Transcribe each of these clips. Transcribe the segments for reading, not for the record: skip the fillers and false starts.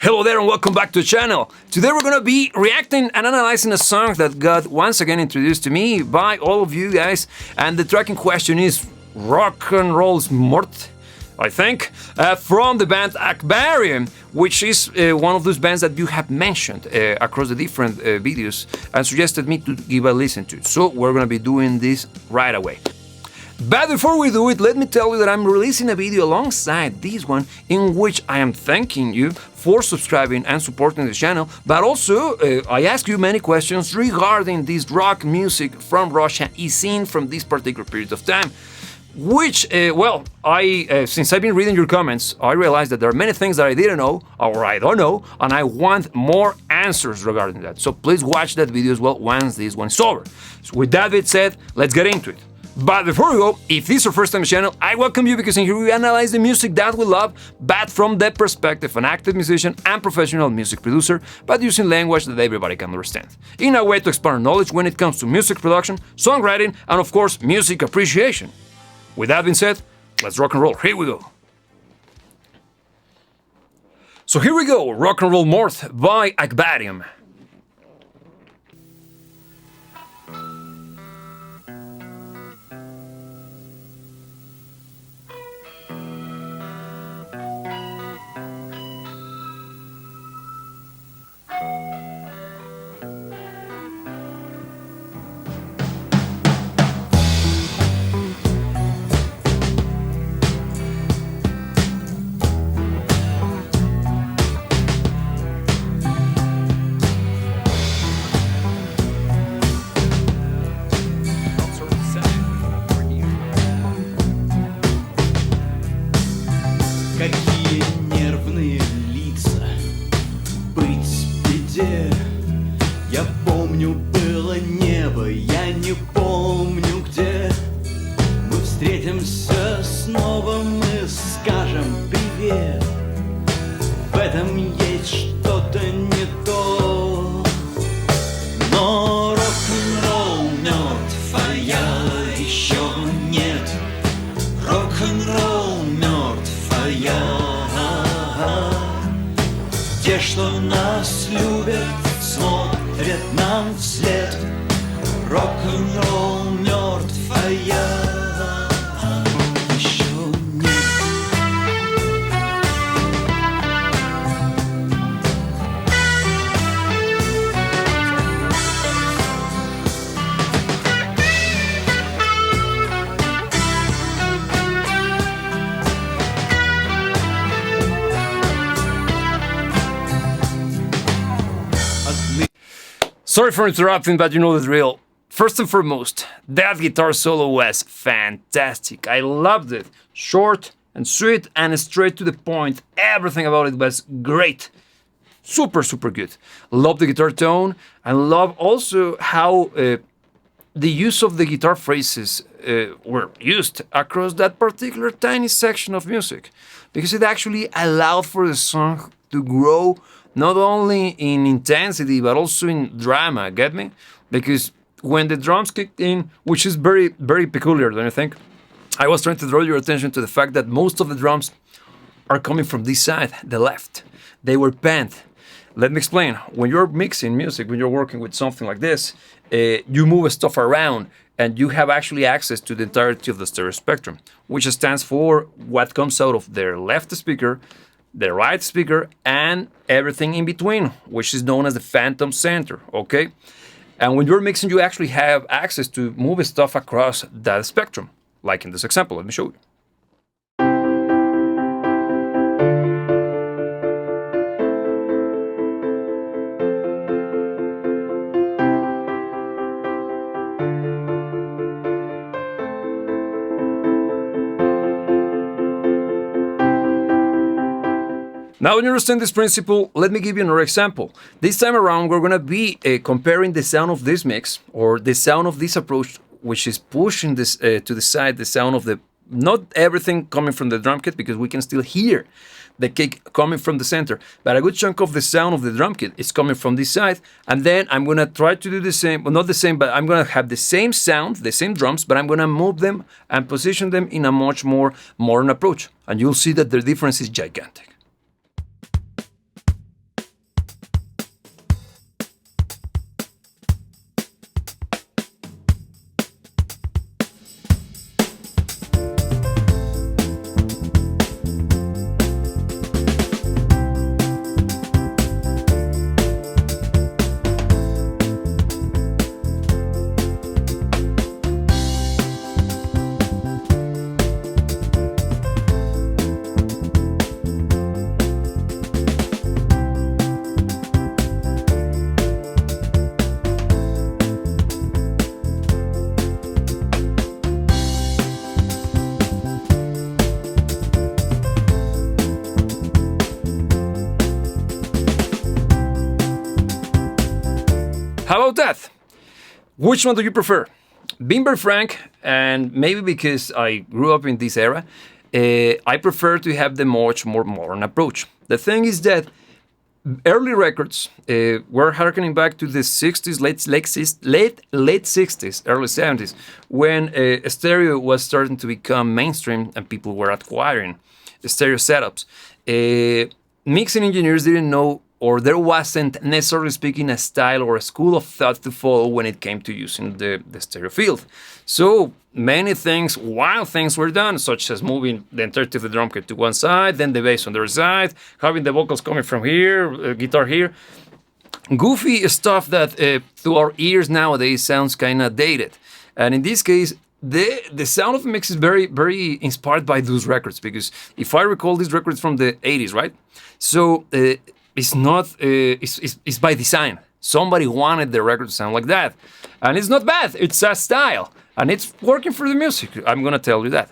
Hello there and welcome back to the channel. Today we're gonna be reacting and analyzing a song that got once again introduced to me by all of you guys, and the track in question is Rock-N-Roll's Mort, I think, from the band Akvarium, which is one of those bands that you have mentioned across the different videos and suggested me to give a listen to. So we're gonna be doing this right away. But before we do it, let me tell you that I'm releasing a video alongside this one in which I am thanking you for subscribing and supporting the channel, but also I ask you many questions regarding this rock music from Russia is seen from this particular period of time. Which, since I've been reading your comments, I realized that there are many things that I didn't know, or I don't know, and I want more answers regarding that. So please watch that video as well once this one is over. So with that being said, let's get into it. But before we go, if this is your first time on the channel, I welcome you because in here we analyze the music that we love, but from the perspective of an active musician and professional music producer, but using language that everybody can understand, in a way to expand knowledge when it comes to music production, songwriting, and of course, music appreciation. With that being said, let's rock and roll. Here we go. So here we go, Rock-N-Roll Mort by Akvarium. Какие нервные лица, быть в беде. Я помню, было небо, я не помню где. Мы встретимся снова, мы скажем привет. В этом есть что-то не то. Но рок-н-ролл мертв, а я еще нет. Рок-н-ролл мертв, а я. Те, что нас любят, смотрят нам вслед. Рок-н-ролл мертв, а я еще нет. Sorry for interrupting, but you know the drill. First and foremost, that guitar solo was fantastic. I loved it. Short and sweet and straight to the point. Everything about it was great. Super, super good. Love the guitar tone and love also how the use of the guitar phrases were used across that particular tiny section of music, because it actually allowed for the song to grow not only in intensity but also in drama, get me? Because when the drums kicked in, which is very, very peculiar, don't you think? I was trying to draw your attention to the fact that most of the drums are coming from this side, the left. They were bent. Let me explain. When you're mixing music, when you're working with something like this, you move stuff around and you have actually access to the entirety of the stereo spectrum, which stands for what comes out of their left speaker, the right speaker, and everything in between, which is known as the phantom center, okay? And when you're mixing, you actually have access to move stuff across that spectrum, like in this example. Let me show you. Now, when you understand this principle, let me give you another example. This time around, we're going to be comparing the sound of this mix, or the sound of this approach, which is pushing this to the side, the sound of the, not everything coming from the drum kit, because we can still hear the kick coming from the center, but a good chunk of the sound of the drum kit is coming from this side. And then I'm going to try to do the same, well, not the same, but I'm going to have the same sound, the same drums, but I'm going to move them and position them in a much more modern approach. And you'll see that the difference is gigantic. How about that? Which one do you prefer? Being very frank, and maybe because I grew up in this era, I prefer to have the much more modern approach. The thing is that early records were harkening back to the 60s, late 60s, early 70s, when stereo was starting to become mainstream and people were acquiring stereo setups. Mixing engineers didn't know, or there wasn't, necessarily speaking, a style or a school of thought to follow when it came to using the stereo field. So many things, wild things were done, such as moving the entirety of the drum kit to one side, then the bass on the other side, having the vocals coming from here, guitar here. Goofy stuff that to our ears nowadays sounds kind of dated. And in this case, the sound of the mix is very, very inspired by those records, because if I recall, these records from the 80s, right? So it's not, it's by design. Somebody wanted the record to sound like that. And it's not bad, it's a style. And it's working for the music, I'm gonna tell you that.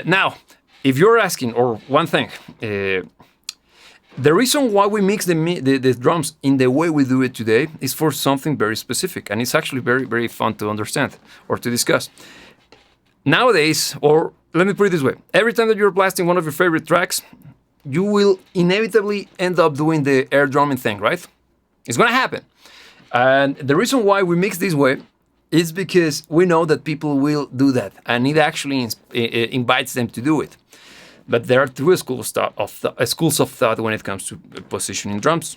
Now, if you're asking, or one thing, the reason why we mix the drums in the way we do it today is for something very specific. And it's actually very, very fun to understand or to discuss. Nowadays, or let me put it this way, every time that you're blasting one of your favorite tracks, you will inevitably end up doing the air drumming thing, right? It's gonna happen. And the reason why we mix this way is because we know that people will do that, and it actually invites them to do it. But there are two schools of thought when it comes to positioning drums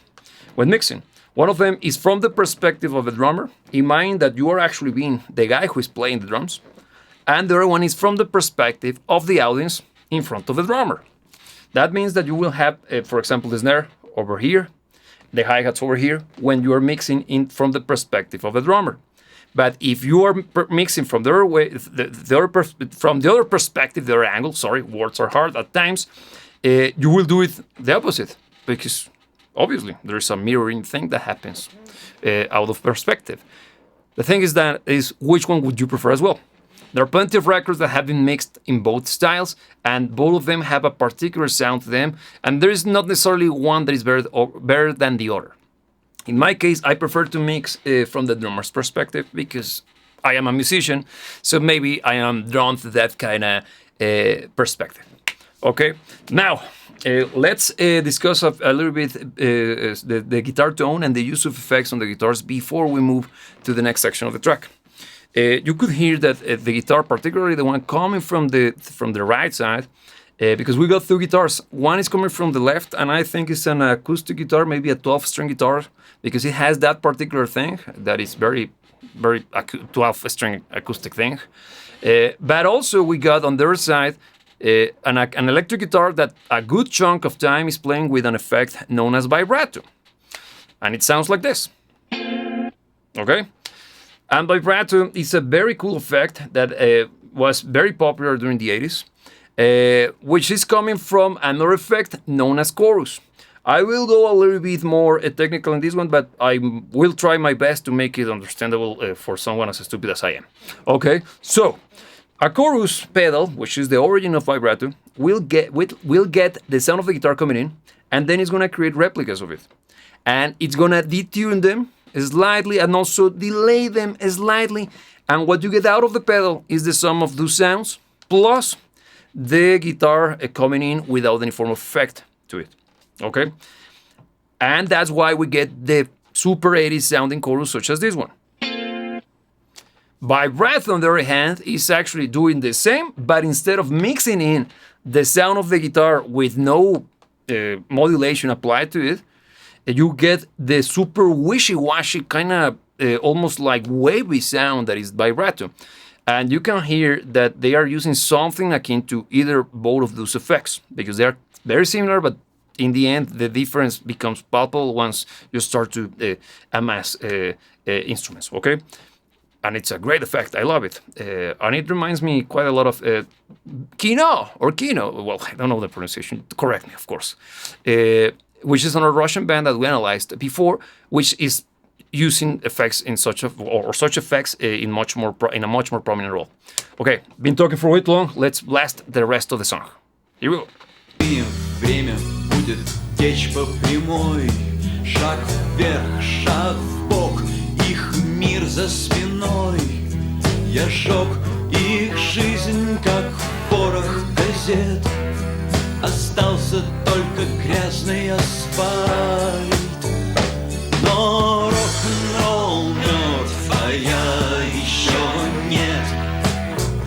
when mixing. One of them is from the perspective of the drummer, in mind that you are actually being the guy who is playing the drums. And the other one is from the perspective of the audience in front of the drummer. That means that you will have, for example, the snare over here, the hi-hats over here, when you are mixing in from the perspective of the drummer. But if you are mixing from the other way, from the other perspective, the other angle, sorry, words are hard at times, you will do it the opposite, because obviously there is a mirroring thing that happens out of perspective. The thing is which one would you prefer as well? There are plenty of records that have been mixed in both styles, and both of them have a particular sound to them, and there is not necessarily one that is better than the other. In my case, I prefer to mix from the drummer's perspective because I am a musician, so maybe I am drawn to that kind of perspective. Okay, now let's discuss a little bit the guitar tone and the use of effects on the guitars before we move to the next section of the track. You could hear that the guitar, particularly the one coming from the right side, because we got two guitars. One is coming from the left, and I think it's an acoustic guitar, maybe a 12-string guitar, because it has that particular thing that is very, very 12-string acoustic thing. But also we got on the other side an electric guitar that a good chunk of time is playing with an effect known as vibrato. And it sounds like this. Okay? And vibrato is a very cool effect that was very popular during the 80s, which is coming from another effect known as chorus. I will go a little bit more technical in this one, but I will try my best to make it understandable for someone as stupid as I am. Okay, so a chorus pedal, which is the origin of vibrato, will get the sound of the guitar coming in, and then it's going to create replicas of it. And it's going to detune them slightly and also delay them slightly. And what you get out of the pedal is the sum of those sounds plus the guitar coming in without any form of effect to it. Okay? And that's why we get the super 80s sounding chorus such as this one. Vibrato, on the other hand, is actually doing the same, but instead of mixing in the sound of the guitar with no modulation applied to it, you get the super wishy-washy kind of almost like wavy sound that is vibrato. And you can hear that they are using something akin to either both of those effects, because they are very similar, but in the end, the difference becomes palpable once you start to amass instruments, okay? And it's a great effect. I love it. And it reminds me quite a lot of Kino. Well, I don't know the pronunciation. Correct me, of course. Which is another Russian band that we analyzed before, which is using effects in such effects in a much more prominent role. Okay, been talking for way too long. Let's blast the rest of the song. Here we go. Время будет течь по прямой, шаг вверх, шаг вбок, за спиной. Я сжег их жизнь, как порох газет. Остался только грязный асфальт. Но рок-н-ролл мертв, а я еще нет.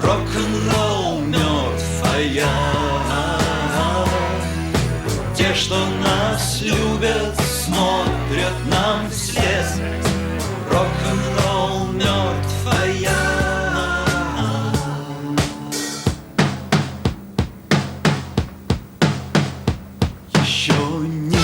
Рок-н-ролл мертв, а я. Те, что нас любят, смотрят нам вслед. Рок-н-ролл мертв, а я. Еще нет.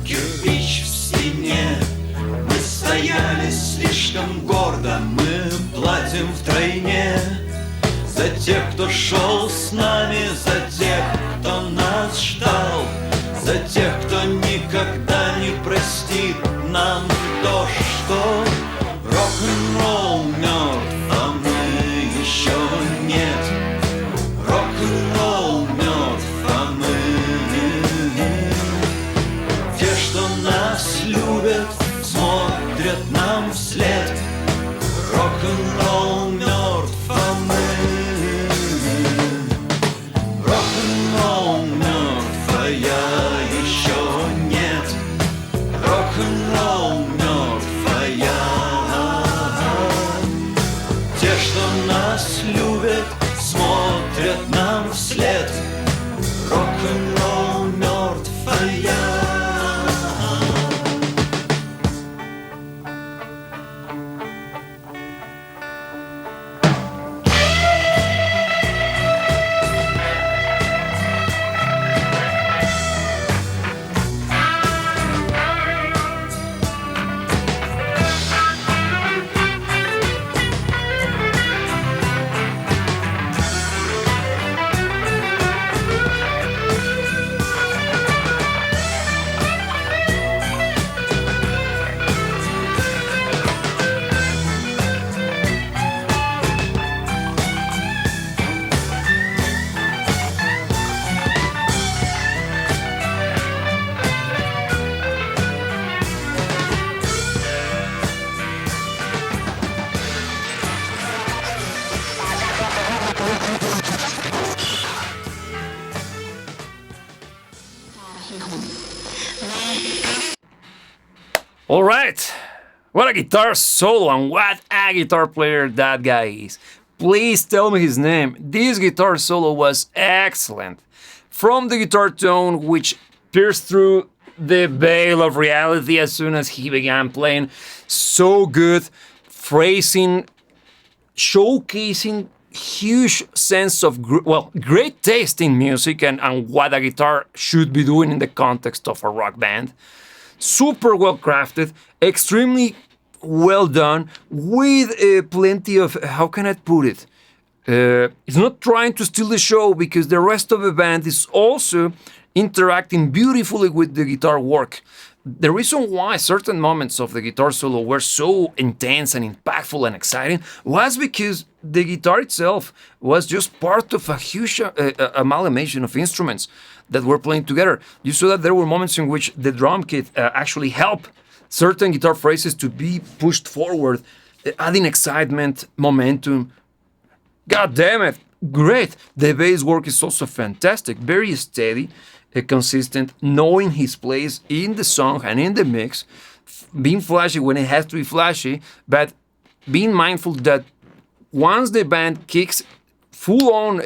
Кирпич в стене. Мы стояли слишком гордо. Мы платим втройне. За тех, кто шел с нами. За тех, кто нас ждал. За тех, кто никогда не простит нам то, что рок-н-ролл мертв, а мы еще нет. Рок-н-ролл мертв, а мы. Те, что нас любят, смотрят нам вслед. Рок-н-ролл мертв, а мы. Рок-н-ролл мертв, а я еще нет. Рок-н-ролл мертв, а я. Те, что нас любят, смотрят нам вслед. Рок-н-ролл мертв, а я. All right, what a guitar solo and what a guitar player that guy is. Please tell me his name. This guitar solo was excellent. From the guitar tone which pierced through the veil of reality as soon as he began playing, so good, phrasing, showcasing huge sense of great taste in music and what a guitar should be doing in the context of a rock band. Super well crafted, extremely well done, with plenty of, how can I put it? It's not trying to steal the show because the rest of the band is also interacting beautifully with the guitar work. The reason why certain moments of the guitar solo were so intense and impactful and exciting was because the guitar itself was just part of a huge amalgamation of instruments that were playing together. You saw that there were moments in which the drum kit actually helped certain guitar phrases to be pushed forward, adding excitement, momentum. God damn it, great. The bass work is also fantastic, very steady, consistent, knowing his place in the song and in the mix, being flashy when it has to be flashy, but being mindful that once the band kicks full-on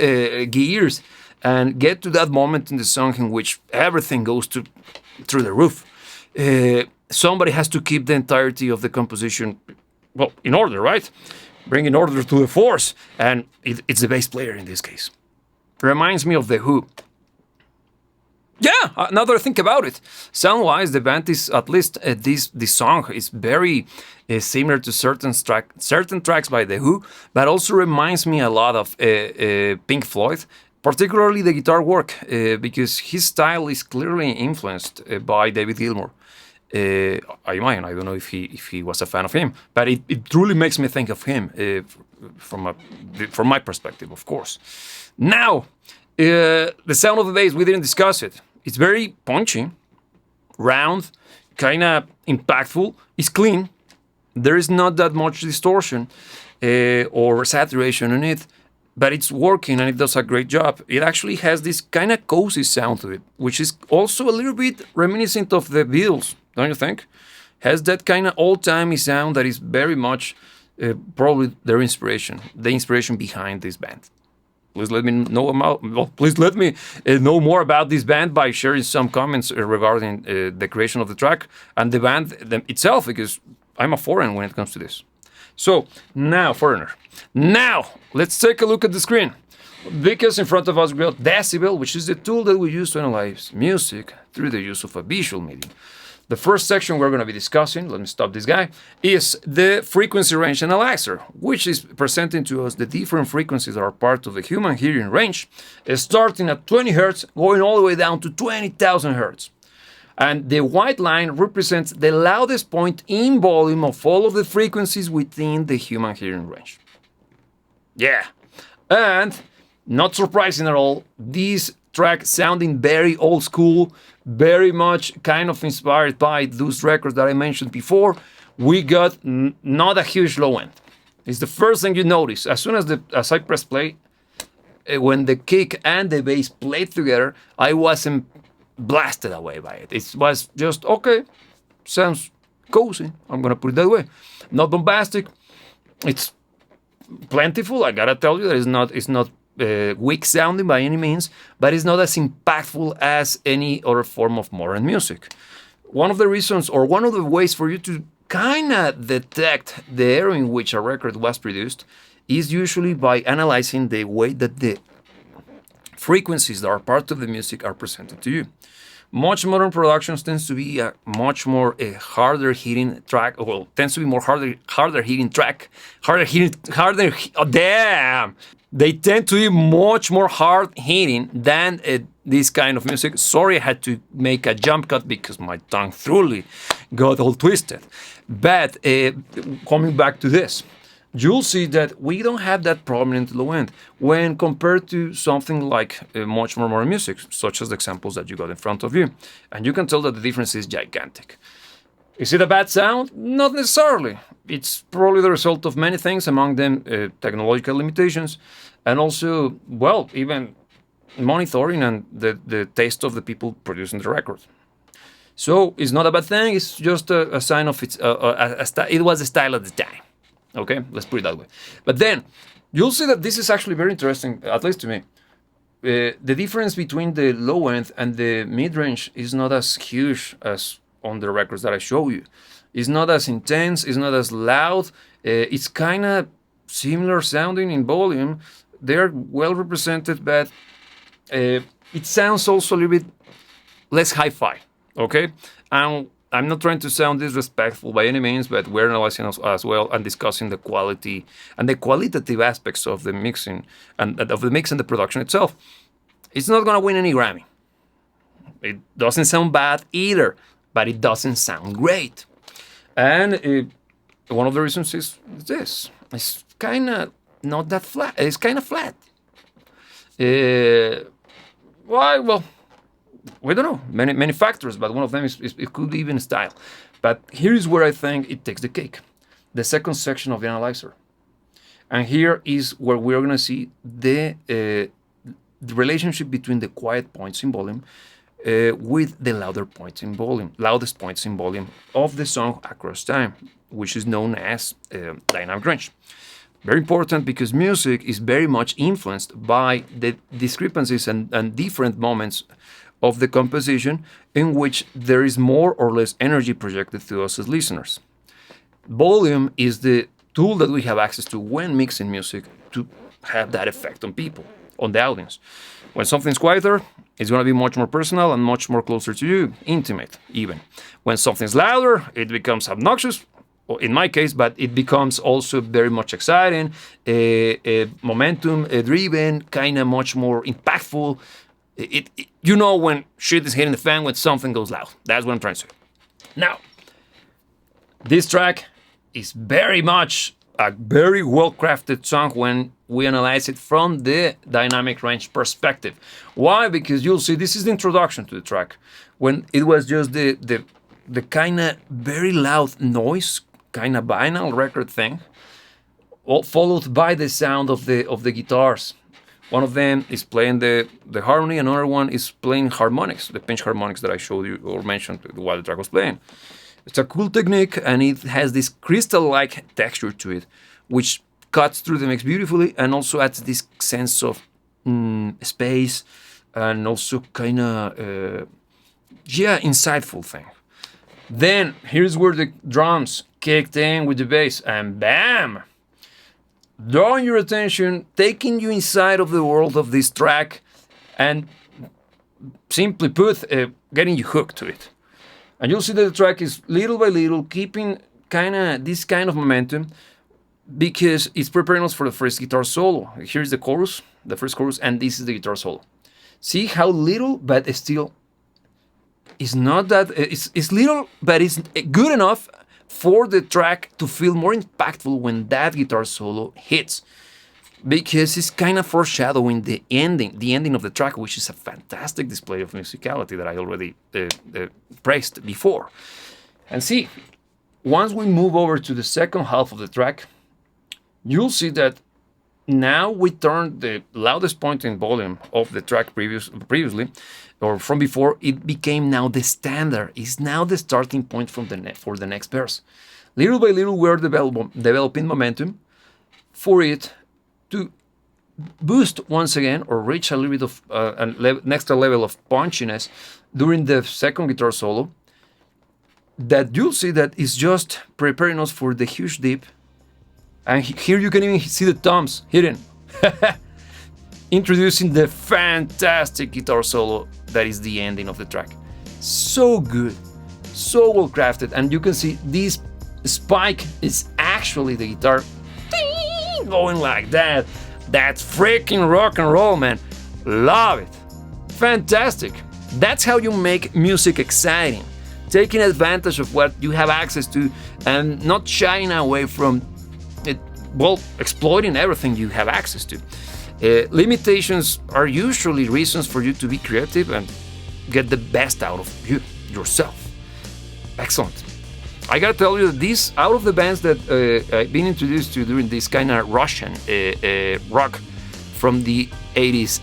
gears and get to that moment in the song in which everything goes through the roof, somebody has to keep the entirety of the composition, well, in order, right? bringing order to the force, and it's the bass player in this case. Reminds me of The Who. Yeah, now that I think about it, sound-wise, the band is, at least this song is very similar to certain tracks by The Who, but also reminds me a lot of Pink Floyd, particularly the guitar work, because his style is clearly influenced by David Gilmour. I don't know if he was a fan of him, but it truly makes me think of him from my perspective, of course. Now, the sound of the bass, we didn't discuss it. It's very punchy, round, kind of impactful. It's clean. There is not that much distortion or saturation in it, but it's working and it does a great job. It actually has this kind of cozy sound to it, which is also a little bit reminiscent of the Beatles, don't you think? Has that kind of old-timey sound that is very much probably the inspiration behind this band. Please let me know know more about this band by sharing some comments regarding the creation of the track and the band itself, because I'm a foreigner when it comes to this. So now, foreigner. Now let's take a look at the screen, because in front of us we got Decibel, which is the tool that we use to analyze music through the use of a visual medium. The first section we're going to be discussing, let me stop this guy, is the frequency range analyzer, which is presenting to us the different frequencies that are part of the human hearing range, starting at 20 Hz, going all the way down to 20,000 Hz. And the white line represents the loudest point in volume of all of the frequencies within the human hearing range. Yeah, and not surprising at all, this track sounding very old school, very much kind of inspired by those records that I mentioned before. We got not a huge low end. It's the first thing you notice. As soon as I press play, when the kick and the bass played together, I wasn't blasted away by it. It was just, okay, sounds cozy, I'm gonna put it that way. Not bombastic, it's plentiful, I gotta tell you, that it's not weak sounding by any means, but it's not as impactful as any other form of modern music. One of the reasons, or one of the ways for you to kind of detect the era in which a record was produced, is usually by analyzing the way that the frequencies that are part of the music are presented to you. Much modern productions tends to be a much more harder hitting track. Well, tends to be more harder hitting track. Oh, damn! They tend to be much more hard hitting than this kind of music. Sorry, I had to make a jump cut because my tongue truly got all twisted. But coming back to this, you'll see that we don't have that prominent low end when compared to something like much more modern music, such as the examples that you got in front of you. And you can tell that the difference is gigantic. Is it a bad sound? Not necessarily. It's probably the result of many things, among them technological limitations, and also, well, even monitoring and the taste of the people producing the record. So it's not a bad thing, it's just a sign of it was a style at the time. Okay, let's put it that way. But then, you'll see that this is actually very interesting, at least to me. The difference between the low end and the mid-range is not as huge as on the records that I show you. It's not as intense, it's not as loud, it's kind of similar sounding in volume. They're well represented, but it sounds also a little bit less hi-fi, okay? And I'm not trying to sound disrespectful by any means, but we're analyzing as well and discussing the quality and the qualitative aspects of the mixing and of the mix and the production itself. It's not going to win any Grammy. It doesn't sound bad either, but it doesn't sound great. And one of the reasons is this. It's kind of not that flat. It's kind of flat. Why? Well, we don't know. Many factors, but one of them is it could be even style. But here is where I think it takes the cake. The second section of the analyzer. And here is where we're going to see the relationship between the quiet points in volume with the loudest points in volume of the song across time, which is known as dynamic range. Very important because music is very much influenced by the discrepancies and different moments of the composition in which there is more or less energy projected to us as listeners. Volume is the tool that we have access to when mixing music to have that effect on people, on the audience. When something's quieter, it's going to be much more personal and much more closer to you, intimate even. When something's louder, it becomes obnoxious, or in my case, but it becomes also very much exciting, momentum driven, kind of much more impactful. You know when shit is hitting the fan when something goes loud. That's what I'm trying to say. Now, this track is very much a very well-crafted song when we analyze it from the dynamic range perspective. Why? Because you'll see this is the introduction to the track. When it was just the kind of very loud noise, kind of vinyl record thing, followed by the sound of the guitars. One of them is playing the harmony, another one is playing harmonics, the pinch harmonics that I showed you or mentioned while the track was playing. It's a cool technique, and it has this crystal-like texture to it, which cuts through the mix beautifully and also adds this sense of space and also kind of, insightful thing. Then, here's where the drums kicked in with the bass, and bam! Drawing your attention, taking you inside of the world of this track, and simply put, getting you hooked to it. And you'll see that the track is little by little keeping this kind of momentum because it's preparing us for the first guitar solo. Here's the chorus, the first chorus, and this is the guitar solo. See how little, but it's still, it's not that, it's little, but it's good enough for the track to feel more impactful when that guitar solo hits. Because it's kind of foreshadowing the ending of the track, which is a fantastic display of musicality that I already praised before. And see, once we move over to the second half of the track, you'll see that now we turn the loudest point in volume of the track previously, or from before, it became now the standard. It's now the starting point for the next verse. Little by little, we're developing momentum for it to boost once again or reach a little bit of an extra level of punchiness during the second guitar solo, that you'll see that is just preparing us for the huge dip. And here you can even see the toms hidden. Introducing the fantastic guitar solo that is the ending of the track. So good, so well crafted, and you can see this spike is actually the guitar going like that. That's freaking rock and roll, man. Love it. Fantastic. That's how you make music exciting. Taking advantage of what you have access to and not shying away from it, exploiting everything you have access to. Limitations are usually reasons for you to be creative and get the best out of yourself. Excellent. I gotta tell you that these, out of the bands that I've been introduced to during this kind of Russian rock from the 80s,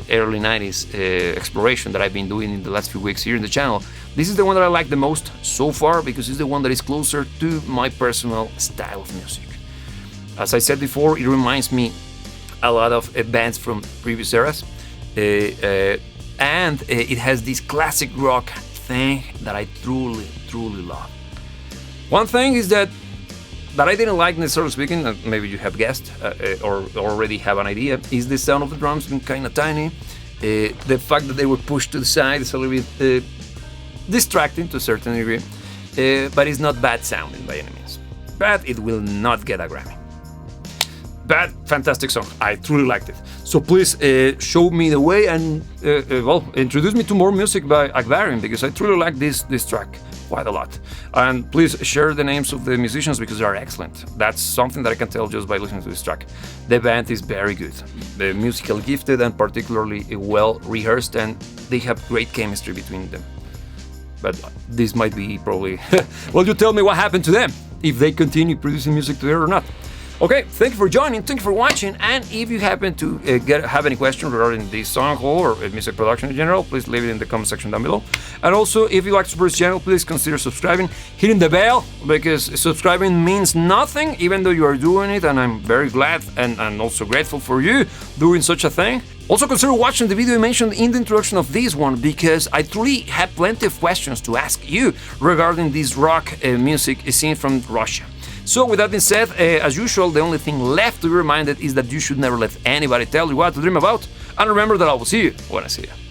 early 90s exploration that I've been doing in the last few weeks here in the channel, this is the one that I like the most so far because it's the one that is closer to my personal style of music. As I said before, it reminds me a lot of bands from previous eras, and it has this classic rock thing that I truly love. One thing is that I didn't like, necessarily speaking, maybe you have guessed or already have an idea, is the sound of the drums being kind of tiny. The fact that they were pushed to the side is a little bit distracting to a certain degree, but it's not bad sounding by any means. But it will not get a Grammy. But fantastic song, I truly liked it. So please show me the way and introduce me to more music by Akvarium, because I truly like this track quite a lot. And please share the names of the musicians because they are excellent. That's something that I can tell just by listening to this track. The band is very good, musically gifted and particularly well rehearsed, and they have great chemistry between them. But this might be probably, well, you tell me what happened to them, if they continue producing music together or not. Okay, thank you for joining, thank you for watching, and if you happen to have any questions regarding this song or music production in general, please leave it in the comment section down below. And also, if you like to support this channel, please consider subscribing, hitting the bell, because subscribing means nothing, even though you are doing it, and I'm very glad and also grateful for you doing such a thing. Also consider watching the video I mentioned in the introduction of this one, because I truly have plenty of questions to ask you regarding this rock music scene from Russia. So with that being said, as usual, the only thing left to be reminded is that you should never let anybody tell you what to dream about. And remember that I will see you when I see you.